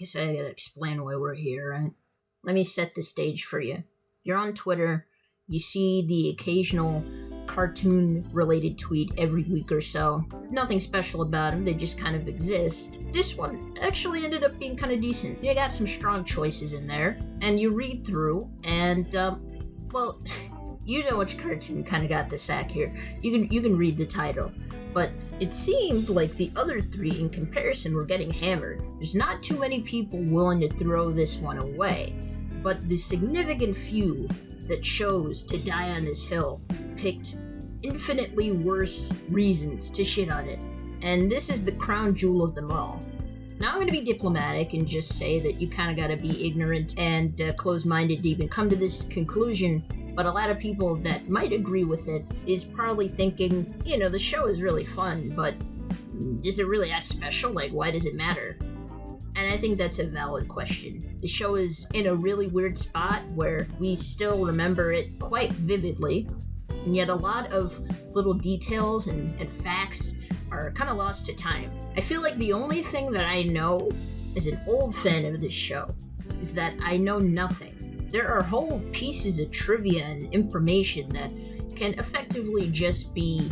guess I gotta explain why we're here, right? Let me set the stage for you. You're on Twitter, you see the occasional cartoon-related tweet every week or so. Nothing special about them, they just kind of exist. This one actually ended up being kind of decent. You got some strong choices in there, and you read through, and, well, you know which cartoon kind of got the sack here. You can read the title. But it seemed like the other three in comparison were getting hammered. There's not too many people willing to throw this one away, but the significant few that chose to die on this hill picked infinitely worse reasons to shit on it. And this is the crown jewel of them all. Now I'm going to be diplomatic and just say that you kind of got to be ignorant and closed-minded to even come to this conclusion. But a lot of people that might agree with it is probably thinking, the show is really fun, but is it really that special? Like, why does it matter? And I think that's a valid question. The show is in a really weird spot where we still remember it quite vividly, and yet a lot of little details and facts are kind of lost to time. I feel like the only thing that I know as an old fan of this show is that I know nothing. There are whole pieces of trivia and information that can effectively just be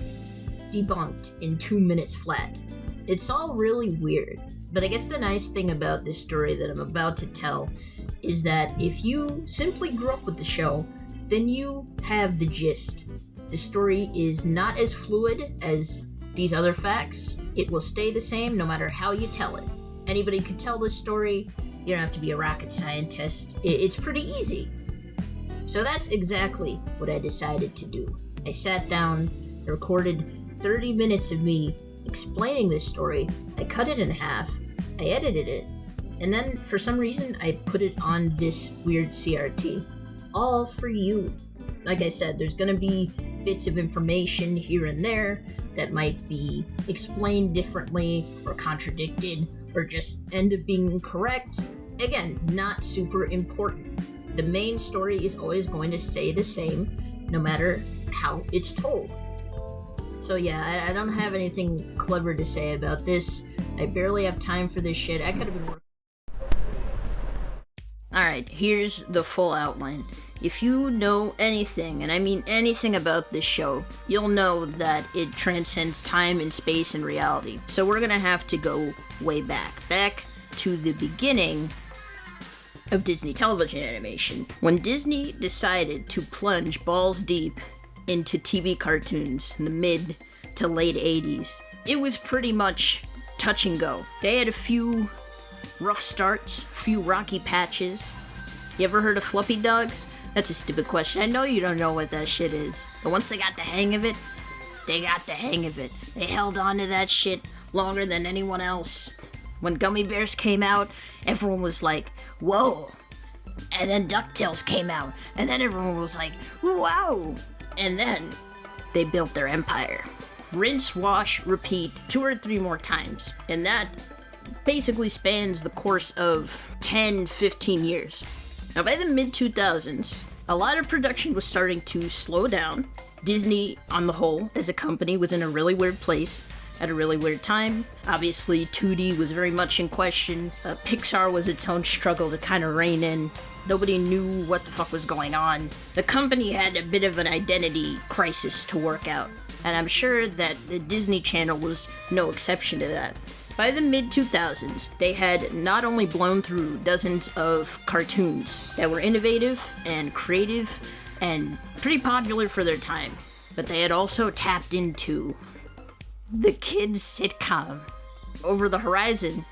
debunked in 2 minutes flat. It's all really weird, but I guess the nice thing about this story that I'm about to tell is that if you simply grew up with the show, then you have the gist. The story is not as fluid as these other facts. It will stay the same no matter how you tell it. Anybody could tell this story. You don't have to be a rocket scientist. It's pretty easy. So that's exactly what I decided to do. I sat down, recorded 30 minutes of me explaining this story. I cut it in half, I edited it, and then for some reason I put it on this weird CRT. All for you. Like I said, there's gonna be bits of information here and there that might be explained differently or contradicted or just end up being incorrect. Again, not super important. The main story is always going to stay the same, no matter how it's told. So yeah, I don't have anything clever to say about this. I barely have time for this shit. I could have been working. Alright, here's the full outline. If you know anything, and I mean anything about this show, you'll know that it transcends time and space and reality. So we're gonna have to go way back to the beginning of Disney television animation, when Disney decided to plunge balls deep into TV cartoons in the mid to late 80s. It was pretty much touch and go. They had a few rough starts, a few rocky patches. You ever heard of Fluffy Dogs? That's a stupid question. I know you don't know what that shit is. But once they got the hang of it, they got the hang of it. They held on to that shit longer than anyone else. When Gummy Bears came out, everyone was like, whoa. And then DuckTales came out, and then everyone was like, wow. And then they built their empire. Rinse, wash, repeat 2 or 3 more times. And that basically spans the course of 10, 15 years. Now, by the mid-2000s, a lot of production was starting to slow down. Disney, on the whole, as a company, was in a really weird place at a really weird time. Obviously, 2D was very much in question. Pixar was its own struggle to kind of rein in. Nobody knew what the fuck was going on. The company had a bit of an identity crisis to work out, and I'm sure that the Disney Channel was no exception to that. By the mid-2000s, they had not only blown through dozens of cartoons that were innovative and creative and pretty popular for their time, but they had also tapped into the kids' sitcom. Over the horizon,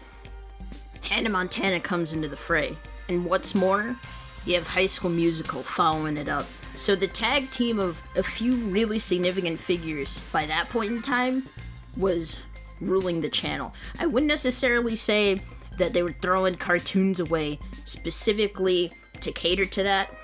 Hannah Montana comes into the fray. And what's more, you have High School Musical following it up. So the tag team of a few really significant figures by that point in time was ruling the channel. I wouldn't necessarily say that they were throwing cartoons away specifically to cater to that,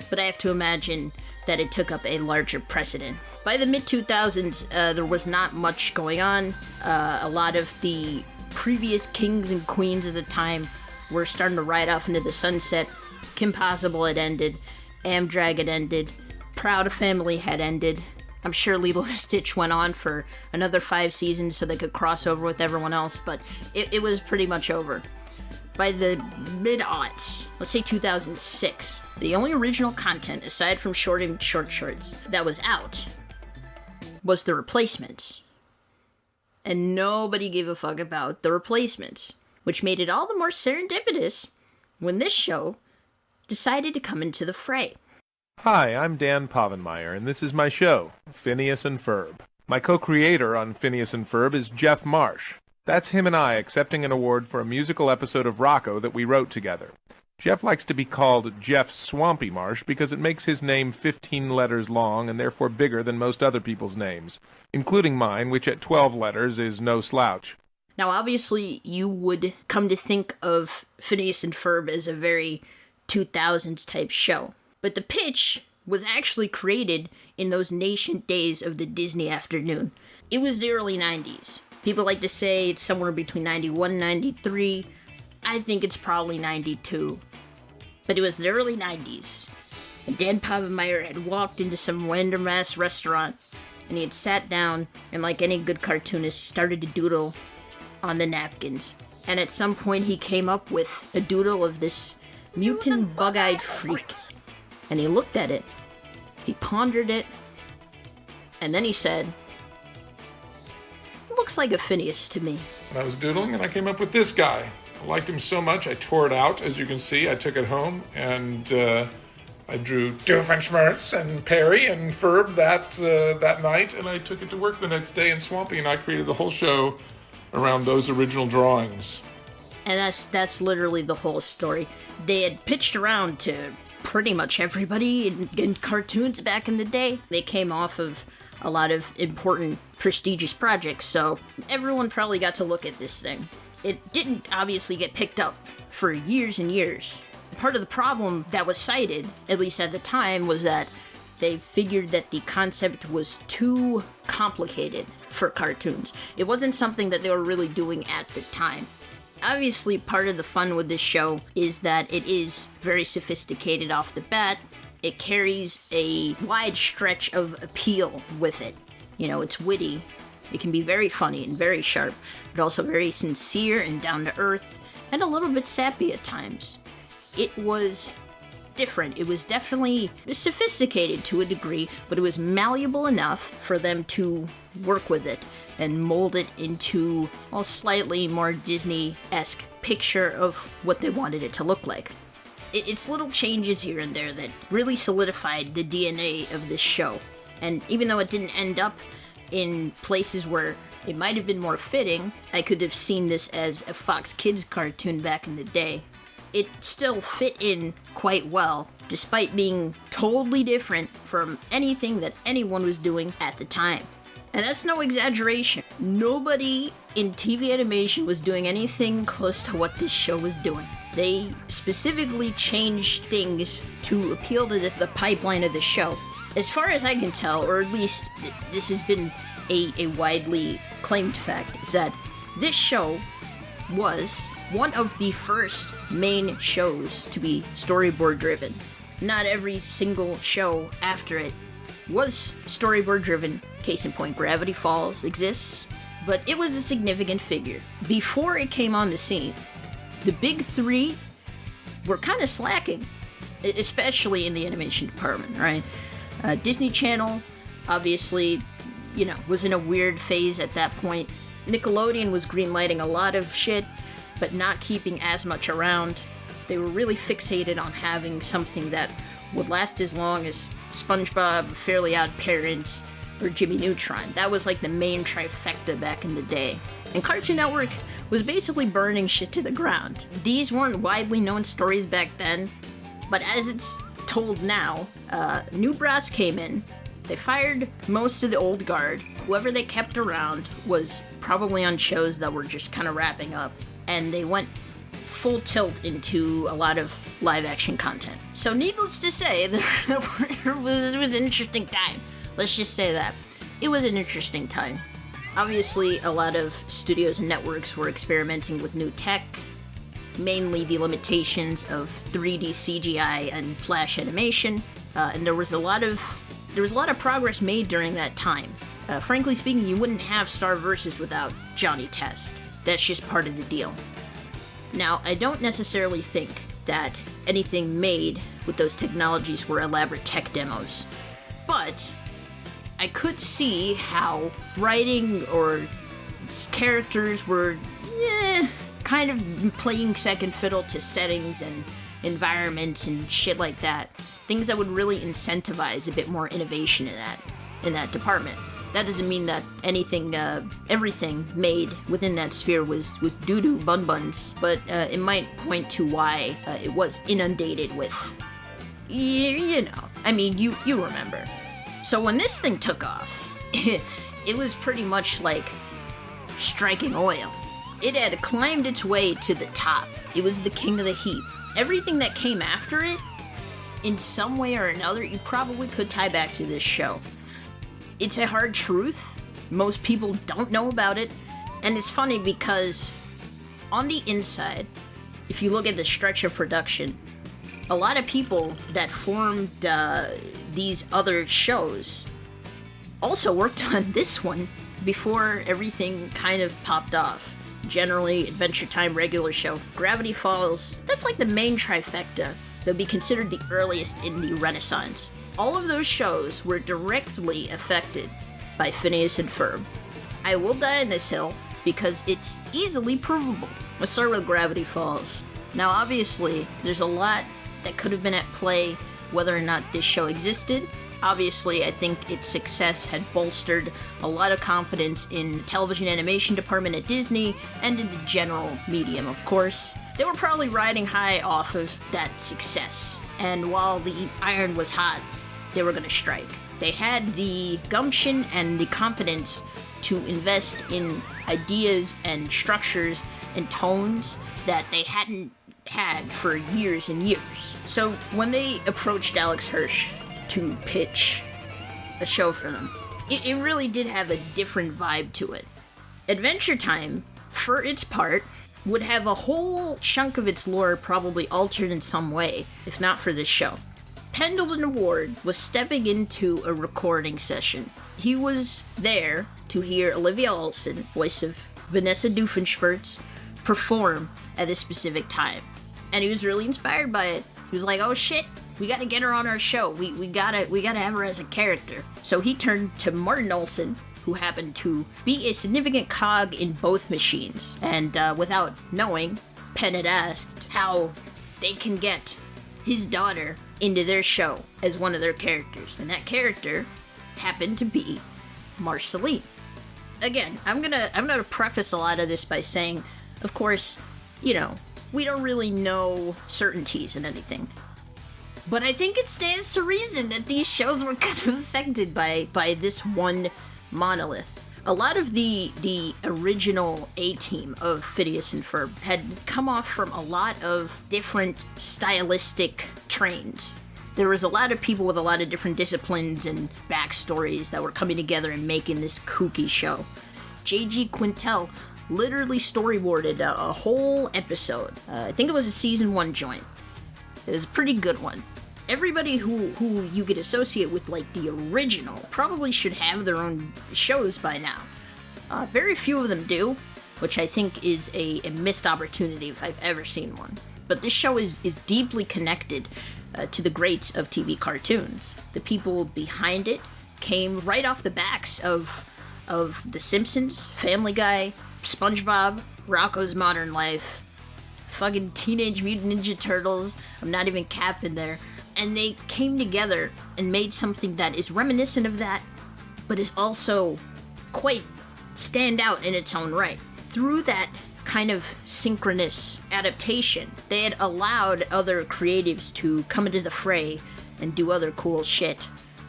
but I have to imagine that it took up a larger precedent. By the mid-2000s, there was not much going on. A lot of the previous kings and queens of the time were starting to ride off into the sunset. Kim Possible had ended. Amdrag had ended. Proud Family had ended. I'm sure Lilo and Stitch went on for another 5 seasons so they could cross over with everyone else, but it was pretty much over. By the mid-aughts, let's say 2006, the only original content, aside from short shorts, that was out was the replacements. And nobody gave a fuck about the replacements, which made it all the more serendipitous when this show decided to come into the fray. Hi, I'm Dan Povenmire, and this is my show, Phineas and Ferb. My co-creator on Phineas and Ferb is Jeff Marsh. That's him and I accepting an award for a musical episode of Rocco that we wrote together. Jeff likes to be called Jeff Swampy Marsh because it makes his name 15 letters long and therefore bigger than most other people's names, including mine, which at 12 letters is no slouch. Now, obviously, you would come to think of Phineas and Ferb as a very 2000s type show, but the pitch was actually created in those nascent days of the Disney afternoon. It was the early 90s. People like to say it's somewhere between 91 and 93. I think it's probably 92. But it was the early 90s. And Dan Povenmire had walked into some random-ass restaurant, and he had sat down, and like any good cartoonist, he started to doodle on the napkins. And at some point, he came up with a doodle of this mutant bug-eyed freak. And he looked at it, he pondered it, and then he said, "Looks like a Phineas to me." And I was doodling, and I came up with this guy. I liked him so much, I tore it out, as you can see. I took it home, and I drew Doofenshmirtz and Perry and Ferb that night, and I took it to work the next day in Swampy, and I created the whole show around those original drawings. And that's literally the whole story. They had pitched around to pretty much everybody in cartoons back in the day. They came off of a lot of important, prestigious projects, so everyone probably got to look at this thing. It didn't obviously get picked up for years and years. Part of the problem that was cited, at least at the time, was that they figured that the concept was too complicated for cartoons. It wasn't something that they were really doing at the time. Obviously, part of the fun with this show is that it is very sophisticated off the bat. It carries a wide stretch of appeal with it. You know, it's witty. It can be very funny and very sharp, but also very sincere and down to earth, and a little bit sappy at times. It was different. It was definitely sophisticated to a degree, but it was malleable enough for them to work with it and mold it into a slightly more Disney-esque picture of what they wanted it to look like. It's little changes here and there that really solidified the DNA of this show. And even though it didn't end up in places where it might have been more fitting, I could have seen this as a Fox Kids cartoon back in the day. It still fit in quite well, despite being totally different from anything that anyone was doing at the time. And that's no exaggeration. Nobody in TV animation was doing anything close to what this show was doing. They specifically changed things to appeal to the pipeline of the show. As far as I can tell, or at least this has been a widely claimed fact, is that this show was one of the first main shows to be storyboard driven. Not every single show after it was storyboard driven. Case in point, Gravity Falls exists, but it was a significant figure. Before it came on the scene, the big three were kind of slacking, especially in the animation department, right? Disney Channel, obviously, was in a weird phase at that point. Nickelodeon was greenlighting a lot of shit, but not keeping as much around. They were really fixated on having something that would last as long as SpongeBob, Fairly Odd Parents, or Jimmy Neutron. That was like the main trifecta back in the day. And Cartoon Network was basically burning shit to the ground. These weren't widely known stories back then, but as it's told now, new brass came in. They fired most of the old guard. Whoever they kept around was probably on shows that were just kind of wrapping up, and they went full tilt into a lot of live action content. So needless to say, it was an interesting time. Let's just say that. It was an interesting time. Obviously, a lot of studios and networks were experimenting with new tech, mainly the limitations of 3D CGI and flash animation, and there was a lot of progress made during that time. Frankly speaking, you wouldn't have Star Vs. without Johnny Test. That's just part of the deal. Now, I don't necessarily think that anything made with those technologies were elaborate tech demos, but I could see how writing or characters were kind of playing second fiddle to settings and environments and shit like that. Things that would really incentivize a bit more innovation in that department. That doesn't mean that everything made within that sphere was doo-doo bun-buns, but it might point to why it was inundated with, you know, I mean, you remember. So when this thing took off, it was pretty much like striking oil. It had climbed its way to the top. It was the king of the heap. Everything that came after it, in some way or another, you probably could tie back to this show. It's a hard truth. Most people don't know about it. And it's funny because on the inside, if you look at the stretch of production, a lot of people that formed these other shows also worked on this one before everything kind of popped off. Generally, Adventure Time, regular show, Gravity Falls, that's like the main trifecta that would be considered the earliest in the Renaissance. All of those shows were directly affected by Phineas and Ferb. I will die on this hill because it's easily provable. Let's start with Gravity Falls. Now, obviously, there's a lot that could have been at play whether or not this show existed. Obviously, I think its success had bolstered a lot of confidence in the television animation department at Disney and in the general medium, of course. They were probably riding high off of that success. And while the iron was hot, they were going to strike. They had the gumption and the confidence to invest in ideas and structures and tones that they hadn't had for years and years. So when they approached Alex Hirsch to pitch a show for them, it really did have a different vibe to it. Adventure Time, for its part, would have a whole chunk of its lore probably altered in some way, if not for this show. Pendleton Ward was stepping into a recording session. He was there to hear Olivia Olson, voice of Vanessa Doofenshmirtz, perform at this specific time. And he was really inspired by it. He was like, oh shit, we gotta get her on our show. We gotta have her as a character. So he turned to Martin Olson, who happened to be a significant cog in both machines. And without knowing, Penn had asked how they can get his daughter into their show as one of their characters. And that character happened to be Marceline. Again, I'm gonna preface a lot of this by saying, of course, you know, we don't really know certainties in anything. But I think it stands to reason that these shows were kind of affected by this one monolith. A lot of the original A-team of Phineas and Ferb had come off from a lot of different stylistic trains. There was a lot of people with a lot of different disciplines and backstories that were coming together and making this kooky show. J.G. Quintel literally storyboarded a whole episode. I think it was a season 1 joint. It was a pretty good one. Everybody who you could associate with, like, the original probably should have their own shows by now. Very few of them do, which I think is a missed opportunity if I've ever seen one. But this show is deeply connected to the greats of TV cartoons. The people behind it came right off the backs of The Simpsons, Family Guy, SpongeBob, Rocko's Modern Life, fucking Teenage Mutant Ninja Turtles. I'm not even capping there. And they came together and made something that is reminiscent of that, but is also quite stand out in its own right. Through that kind of synchronous adaptation, they had allowed other creatives to come into the fray and do other cool shit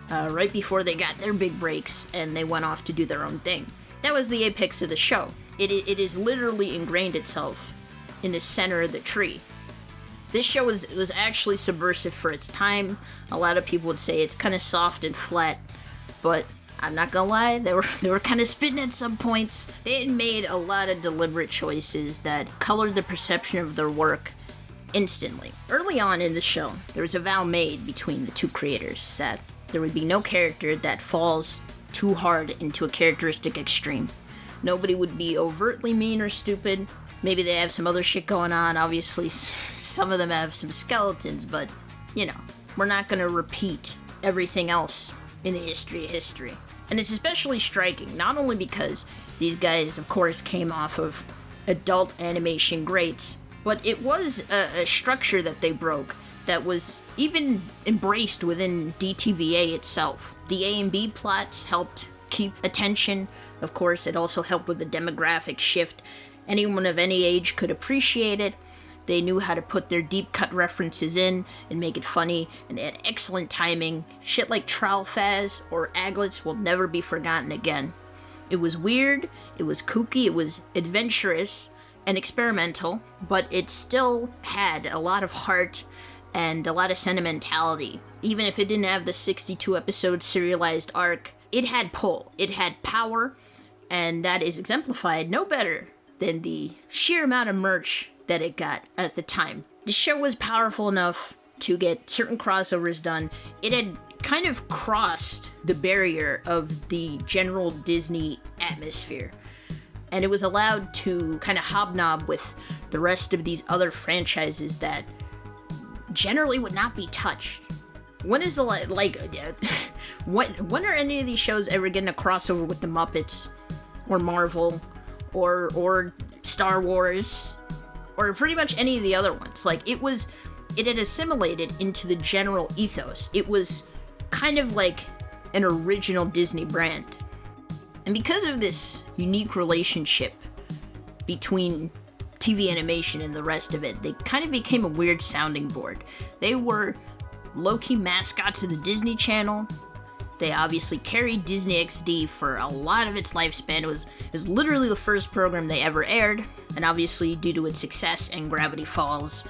right before they got their big breaks and they went off to do their own thing. That was the apex of the show. It is literally ingrained itself in the center of the tree. This show was actually subversive for its time. A lot of people would say it's kind of soft and flat, but I'm not gonna lie, they were kind of spitting at some points. They had made a lot of deliberate choices that colored the perception of their work instantly. Early on in the show, there was a vow made between the two creators that there would be no character that falls too hard into a characteristic extreme. Nobody would be overtly mean or stupid, Maybe they have some other shit going on. Obviously, some of them have some skeletons, but, you know, we're not gonna repeat everything else in the history of history. And it's especially striking, not only because these guys, of course, came off of adult animation greats, but it was a structure that they broke that was even embraced within DTVA itself. The A and B plots helped keep attention. Of course, it also helped with the demographic shift. Anyone of any age could appreciate it. They knew how to put their deep cut references in and make it funny, and they had excellent timing. Shit like Trowelfaz or Aglets will never be forgotten again. It was weird, it was kooky, it was adventurous and experimental, but it still had a lot of heart and a lot of sentimentality. Even if it didn't have the 62 episode serialized arc, it had pull, it had power, and that is exemplified no better than the sheer amount of merch that it got at the time. The show was powerful enough to get certain crossovers done. It had kind of crossed the barrier of the general Disney atmosphere, and it was allowed to kind of hobnob with the rest of these other franchises that generally would not be touched. When is the when are any of these shows ever getting a crossover with the Muppets or Marvel or Star Wars or pretty much any of the other ones? Like, it had assimilated into the general ethos. It was kind of like an original Disney brand. And because of this unique relationship between TV animation and the rest of it, they kind of became a weird sounding board. They were low-key mascots of the Disney Channel. They obviously carried Disney XD for a lot of its lifespan. It was literally the first program they ever aired, and obviously due to its success and Gravity Falls,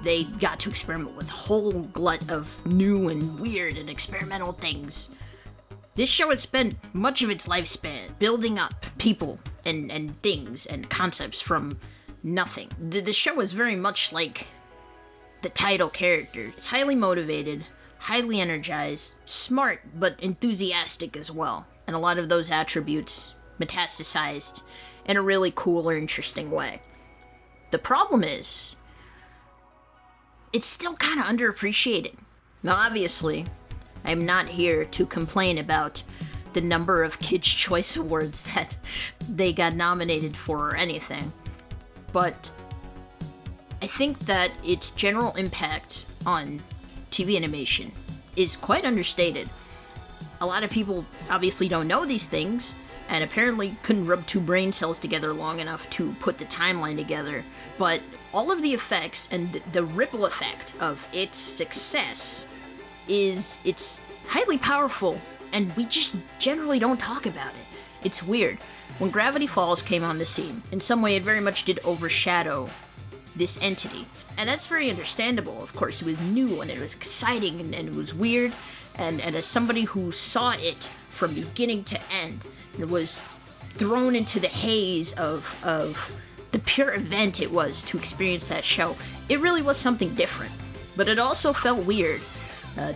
they got to experiment with a whole glut of new and weird and experimental things. This show had spent much of its lifespan building up people and things and concepts from nothing. The show is very much like the title character. It's highly motivated, highly energized, smart, but enthusiastic as well. And a lot of those attributes metastasized in a really cool or interesting way. The problem is, it's still kind of underappreciated. Now, obviously, I'm not here to complain about the number of Kids' Choice Awards that they got nominated for or anything, but I think that its general impact on TV animation is quite understated. A lot of people obviously don't know these things, and apparently couldn't rub two brain cells together long enough to put the timeline together, but all of the effects and the ripple effect of its success it's highly powerful, and we just generally don't talk about it. It's weird. When Gravity Falls came on the scene, in some way it very much did overshadow this entity, and that's very understandable. Of course, it was new and it was exciting and it was weird, and as somebody who saw it from beginning to end and was thrown into the haze of the pure event it was to experience that show, it really was something different. But it also felt weird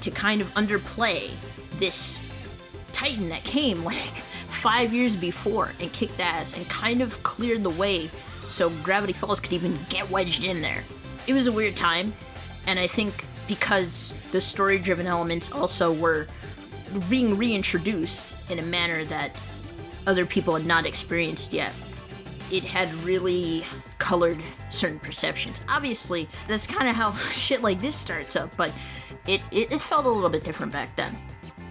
to kind of underplay this titan that came like 5 years before and kicked ass and kind of cleared the way so Gravity Falls could even get wedged in there. It was a weird time, and I think because the story-driven elements also were being reintroduced in a manner that other people had not experienced yet, it had really colored certain perceptions. Obviously, that's kind of how shit like this starts up, but it felt a little bit different back then.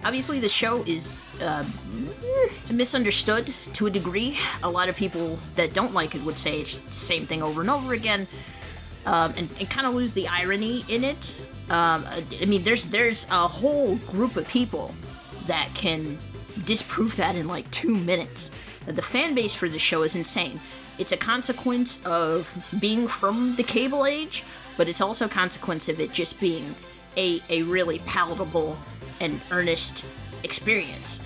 Obviously, the show is misunderstood to a degree. A lot of people that don't like it would say it's the same thing over and over again, and kind of lose the irony in it. I mean, there's a whole group of people that can disprove that in like 2 minutes. The fan base for the show is insane. It's a consequence of being from the cable age, but it's also a consequence of it just being a really palatable and earnest experience.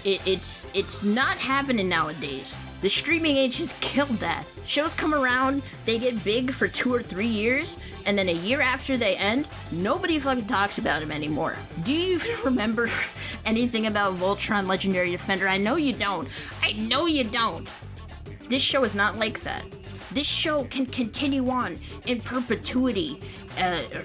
It's not happening nowadays. The streaming age has killed that. Shows come around, they get big for 2 or 3 years, and then a year after they end, nobody fucking talks about them anymore. Do you even remember anything about Voltron Legendary Defender? I know you don't. I know you don't. This show is not like that. this show can continue on in perpetuity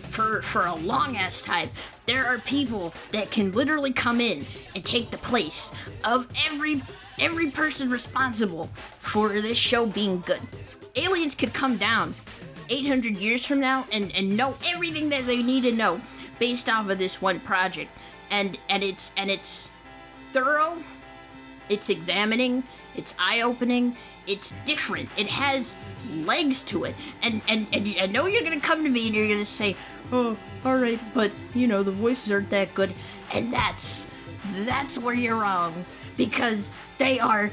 for a long ass time. There are people that can literally come in and take the place of every person responsible for this show being good. Aliens could come down 800 years from now and know everything that they need to know based off of this one project. And it's thorough, it's examining, it's eye-opening, it's different, it has legs to it. And I know you're gonna come to me and you're gonna say, oh, alright, but the voices aren't that good. And that's where you're wrong, because they are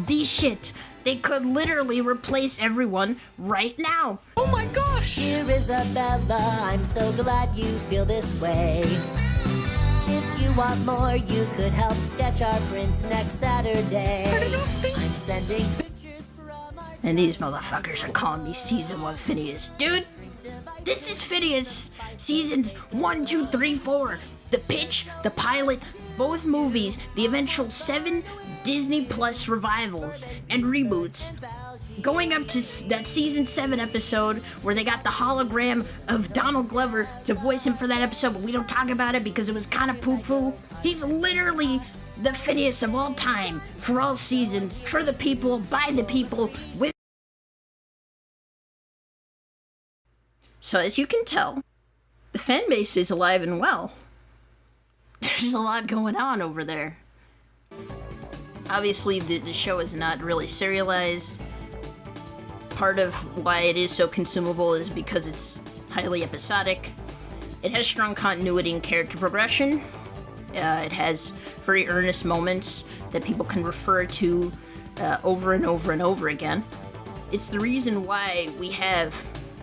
the shit. They could literally replace everyone right now. Oh my gosh! Dear Isabella, I'm so glad you feel this way. If you want more, you could help sketch our prints next Saturday. I'm sending pictures from our... And these motherfuckers are calling me Season 1 Phineas. Dude, this is Phineas. Seasons 1, 2, 3, 4. The pitch, the pilot, both movies, the eventual 7 Disney Plus revivals and reboots, going up to that season 7 episode where they got the hologram of Donald Glover to voice him for that episode, but we don't talk about it because it was kind of poo-poo. He's literally the Phineas of all time, for all seasons, for the people, by the people, with... So as you can tell, the fan base is alive and well. There's a lot going on over there. Obviously, the show is not really serialized. Part of why it is so consumable is because it's highly episodic. It has strong continuity and character progression. It has very earnest moments that people can refer to over and over and over again. It's the reason why we have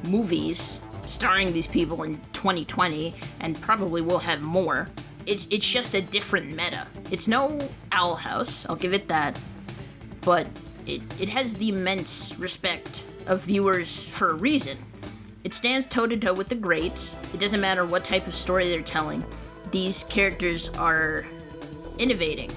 movies starring these people in 2020, and probably will have more. It's just a different meta. It's no Owl House, I'll give it that, but it has the immense respect of viewers for a reason. It stands toe-to-toe with the greats. It doesn't matter what type of story they're telling. These characters are innovating.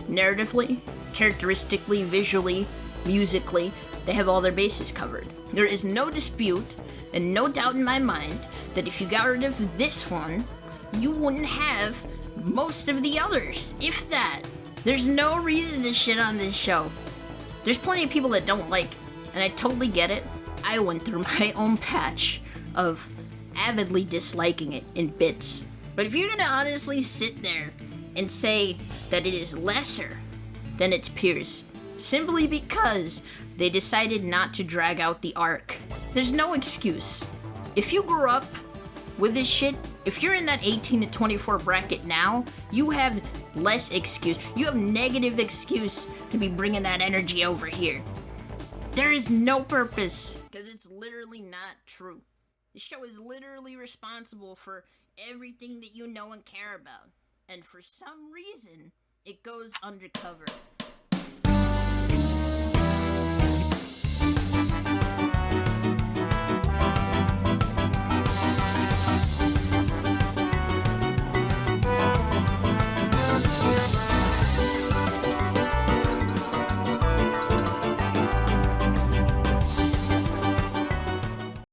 Narratively, characteristically, visually, musically, they have all their bases covered. There is no dispute and no doubt in my mind that if you got rid of this one, you wouldn't have most of the others, if that. There's no reason to shit on this show. There's plenty of people that don't like it, and I totally get it. I went through my own patch of avidly disliking it in bits. But if you're gonna honestly sit there and say that it is lesser than its peers, simply because they decided not to drag out the arc, there's no excuse. If you grew up with this shit, if you're in that 18 to 24 bracket now, you have less excuse. You have negative excuse to be bringing that energy over here. There is no purpose, because it's literally not true. The show is literally responsible for everything that you know and care about. And for some reason, it goes undercover.